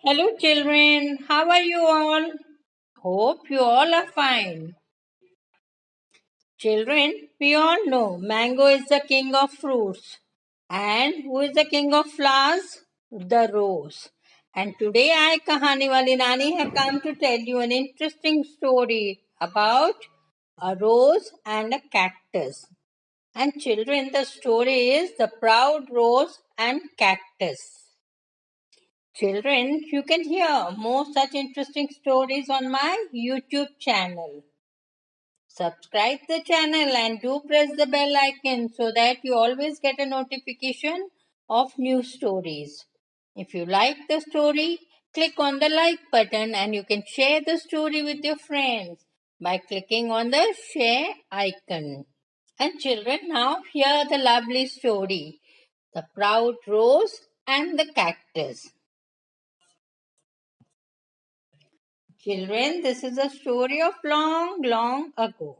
Hello, children. How are you all? Hope you all are fine. Children, we all know mango is the king of fruits. And who is the king of flowers? The rose. And today I, Kahani Wali Nani, have come to tell you an interesting story about a rose and a cactus. And children, the story is The Proud Rose and Cactus. Children, you can hear more such interesting stories on my YouTube channel. Subscribe the channel and do press the bell icon so that you always get a notification of new stories. If you like the story, click on the like button and you can share the story with your friends by clicking on the share icon. And children, now hear the lovely story, The Proud Rose and the Cactus. Children, this is a story of long, long ago.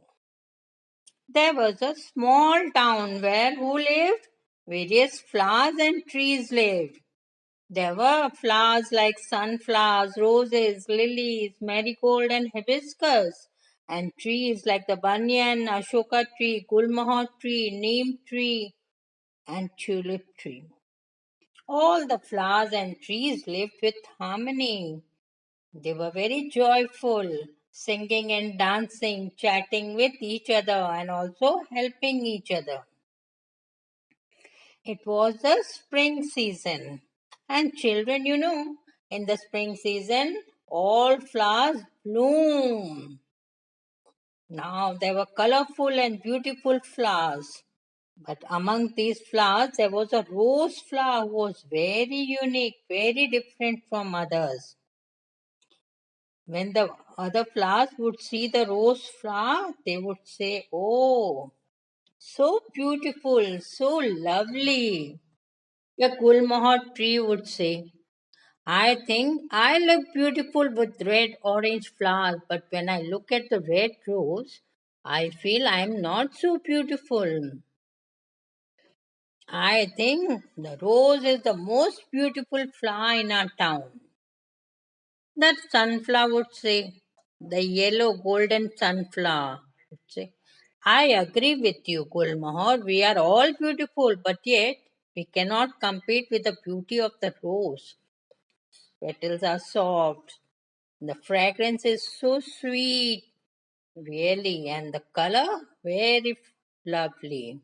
There was a small town where who lived? Various flowers and trees lived. There were flowers like sunflowers, roses, lilies, marigold, and hibiscus, and trees like the banyan, ashoka tree, gulmohar tree, neem tree, and tulip tree. All the flowers and trees lived with harmony. They were very joyful, singing and dancing, chatting with each other, and also helping each other. It was the spring season. And children, in the spring season, all flowers bloom. Now there were colorful and beautiful flowers. But among these flowers, there was a rose flower who was very unique, very different from others. When the other flowers would see the rose flower, they would say, "Oh, so beautiful, so lovely." The gulmohar tree would say, "I think I look beautiful with red orange flowers, but when I look at the red rose, I feel I am not so beautiful. I think the rose is the most beautiful flower in our town." That sunflower would say, the yellow golden sunflower would say, "I agree with you, Gulmohar. We are all beautiful, but yet we cannot compete with the beauty of the rose. Petals are soft, the fragrance is so sweet, really, and the color very lovely.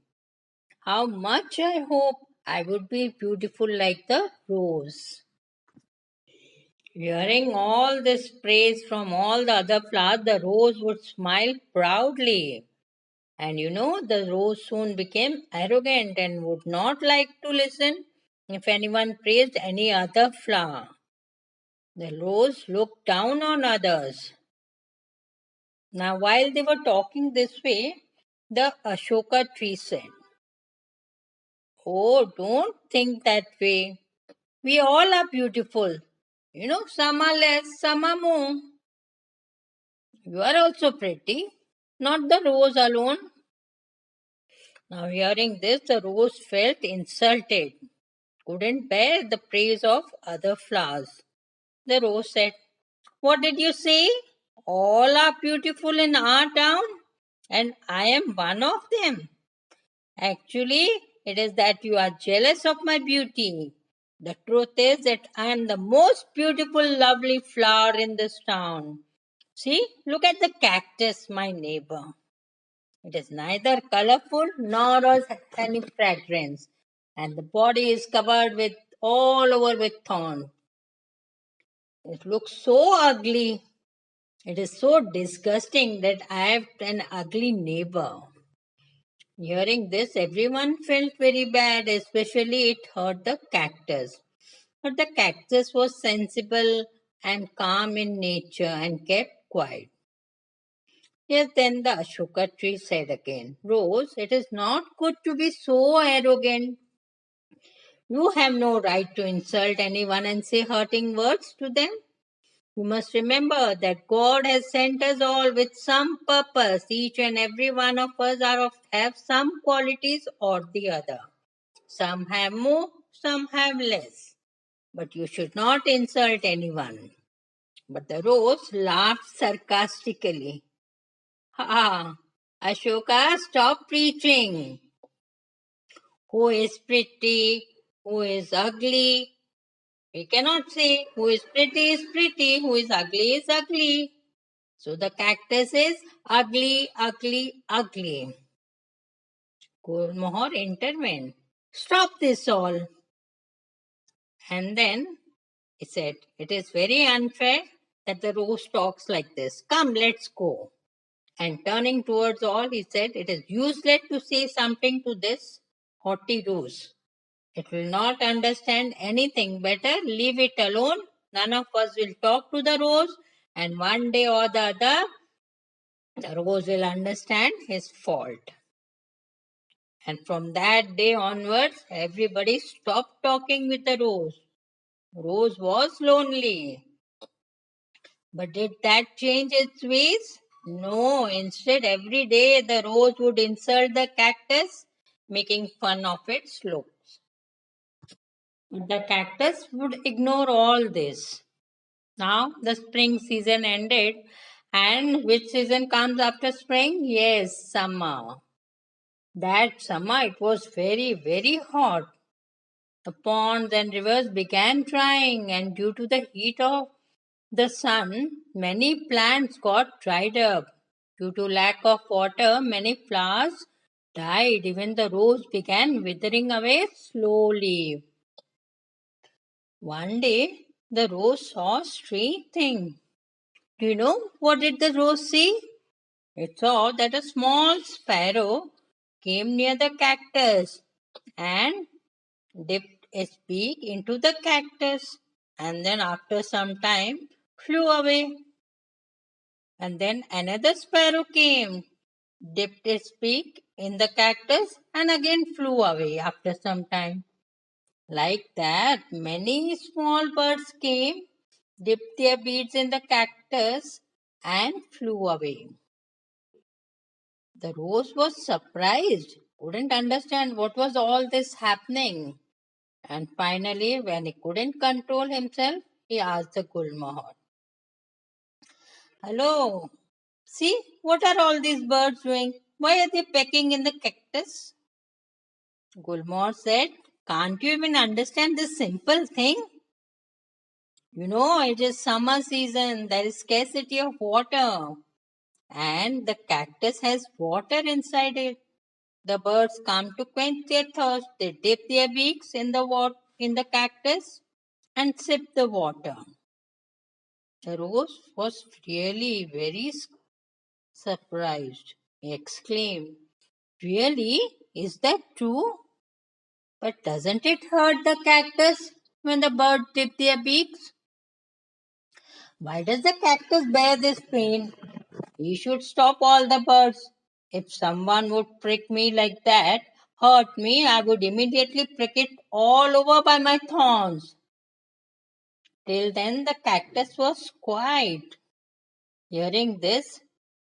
How much I hope I would be beautiful like the rose." Hearing all this praise from all the other flowers, the rose would smile proudly. And the rose soon became arrogant and would not like to listen if anyone praised any other flower. The rose looked down on others. Now, while they were talking this way, the Ashoka tree said, "Oh, don't think that way. We all are beautiful. Some are less, some are more. You are also pretty, not the rose alone." Now, hearing this, the rose felt insulted, couldn't bear the praise of other flowers. The rose said, "What did you say? All are beautiful in our town, and I am one of them. Actually, it is that you are jealous of my beauty. The truth is that I am the most beautiful, lovely flower in this town. See, look at the cactus, my neighbor. It is neither colorful nor has any fragrance, and the body is covered with all over with thorns. It looks so ugly. It is so disgusting that I have an ugly neighbor." Hearing this, everyone felt very bad, especially it hurt the cactus. But the cactus was sensible and calm in nature and kept quiet. Yes, then the Ashoka tree said again, "Rose, it is not good to be so arrogant. You have no right to insult anyone and say hurting words to them. You must remember that God has sent us all with some purpose. Each and every one of us have some qualities or the other. Some have more, some have less. but you should not insult anyone. But the rose laughed sarcastically. Ha! Ashoka, stop preaching. Who is pretty? Who is ugly? We cannot say who is pretty, who is ugly. So the cactus is ugly, ugly, ugly. Gurmohar intervened. Stop this all. And then he said, it is very unfair that the rose talks like this. Come, let's go. And turning towards all, he said, it is useless to say something to this haughty rose. It will not understand anything. Better leave it alone. None of us will talk to the rose, and one day or the other, the rose will understand his fault. And from that day onwards, everybody stopped talking with the rose. Rose was lonely. But did that change its ways? No, instead, every day the rose would insult the cactus, making fun of its looks. The cactus would ignore all this. Now the spring season ended, and which season comes after spring? Yes, summer. That summer it was very, very hot. The ponds and rivers began drying, and due to the heat of the sun, many plants got dried up. Due to lack of water, many flowers died. Even the rose began withering away slowly. One day, the rose saw a strange thing. Do you know what did the rose see? It saw that a small sparrow came near the cactus and dipped its beak into the cactus, and then after some time flew away. And then another sparrow came, dipped its beak in the cactus, and again flew away after some time. Like that, many small birds came, dipped their beaks in the cactus, and flew away. The rose was surprised, couldn't understand what was all this happening. And finally, when he couldn't control himself, he asked the Gulmohar, hello, see, what are all these birds doing? Why are they pecking in the cactus? Gulmohar said, can't you even understand this simple thing? You know, it is summer season, there is scarcity of water, and the cactus has water inside it. The birds come to quench their thirst. They dip their beaks in the cactus and sip the water. The rose was really very surprised. He exclaimed, really? Is that true? But doesn't it hurt the cactus when the birds dip their beaks? Why does the cactus bear this pain? He should stop all the birds. If someone would prick me like that, hurt me, I would immediately prick it all over by my thorns. Till then the cactus was quiet. Hearing this,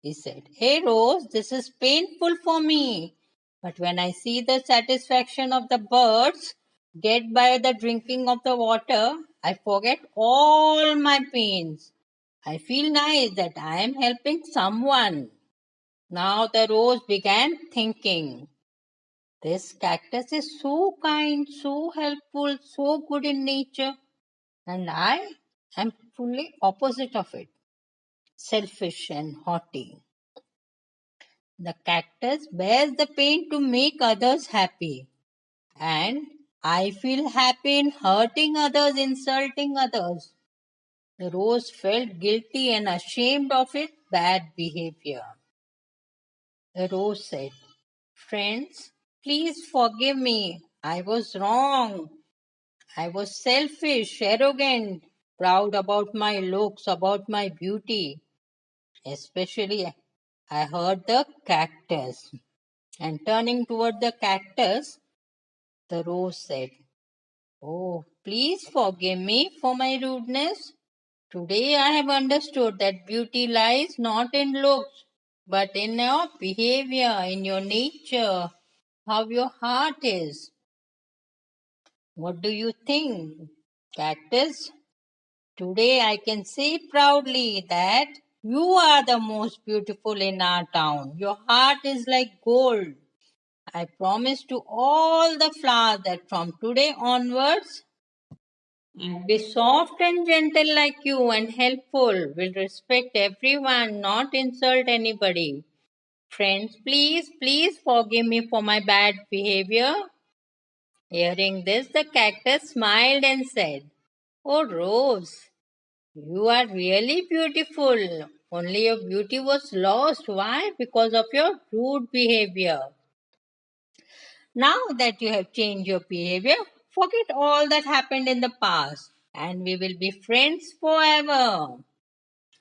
he said, hey Rose, this is painful for me. But when I see the satisfaction of the birds get by the drinking of the water, I forget all my pains. I feel nice that I am helping someone. Now the rose began thinking, this cactus is so kind, so helpful, so good in nature, and I am fully opposite of it, selfish and haughty. The cactus bears the pain to make others happy, and I feel happy in hurting others, insulting others. The rose felt guilty and ashamed of its bad behavior. The rose said, friends, please forgive me. I was wrong. I was selfish, arrogant, proud about my looks, about my beauty. Especially, I heard the cactus. And turning toward the cactus, the rose said, oh, please forgive me for my rudeness. Today I have understood that beauty lies not in looks, but in your behavior, in your nature, how your heart is. What do you think? Cactus, today I can say proudly that you are the most beautiful in our town. Your heart is like gold. I promise to all the flowers that from today onwards, I'll be soft and gentle like you and helpful. Will respect everyone, not insult anybody. Friends, please, please forgive me for my bad behavior. Hearing this, the cactus smiled and said, Oh, Rose, you are really beautiful. Only your beauty was lost. Why? Because of your rude behavior. Now that you have changed your behavior, forget all that happened in the past and we will be friends forever.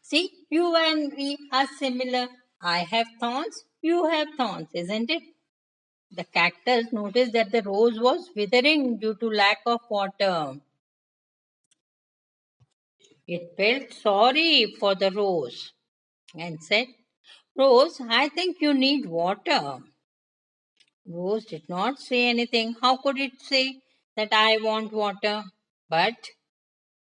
See, you and me are similar. I have thorns, you have thorns, isn't it? The cactus noticed that the rose was withering due to lack of water. It felt sorry for the rose and said, Rose, I think you need water. Rose did not say anything. How could it say that I want water? But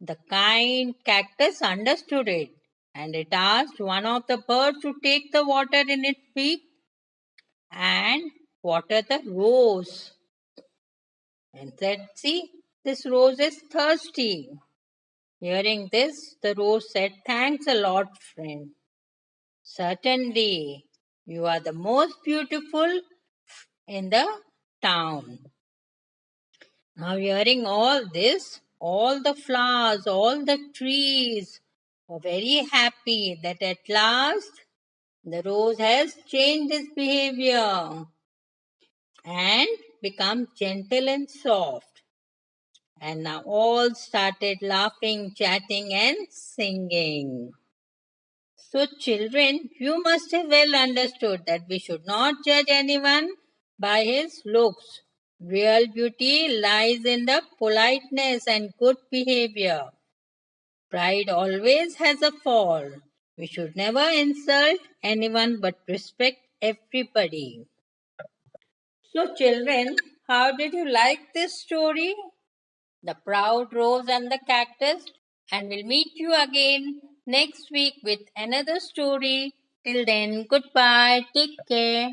the kind cactus understood it and it asked one of the birds to take the water in its beak and water the rose and said, See, this rose is thirsty. Hearing this, the rose said, Thanks a lot, friend. Certainly, you are the most beautiful in the town. Now, hearing all this, all the flowers, all the trees were very happy that at last the rose has changed its behavior and become gentle and soft. And now all started laughing, chatting, and singing. So, children, you must have well understood that we should not judge anyone by his looks. Real beauty lies in the politeness and good behavior. Pride always has a fall. We should never insult anyone but respect everybody. So, children, how did you like this story? The Proud Rose and the Cactus, and we'll meet you again next week with another story. Till then, goodbye. Take care.